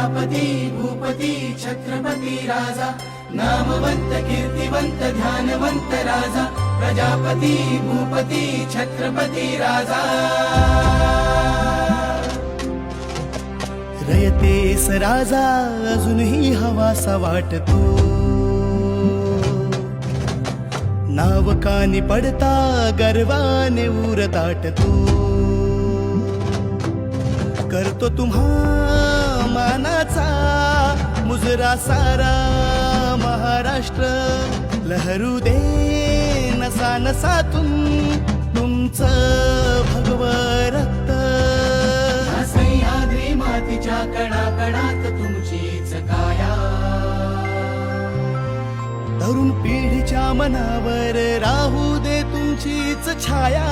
प्रजापती भूपती छत्रपती राजा, नामवंत कीर्तिवंत ध्यानवंत राजा, प्रजापती भूपती छत्रपती राजा. रयतेस राजा अजूनही हवासा वाटतो, नाव कानी पडता गर्वाने उर दाटतो. करतो तुम्हा मानाचा मुजरा सारा महाराष्ट्र, लहरू दे नसा नसातून तुमचं भगव रक्त. सह्याद्री मातीच्या कणाकणात तुमचीच काया, तरुण पिढीच्या मनावर राहू दे तुमचीच छाया.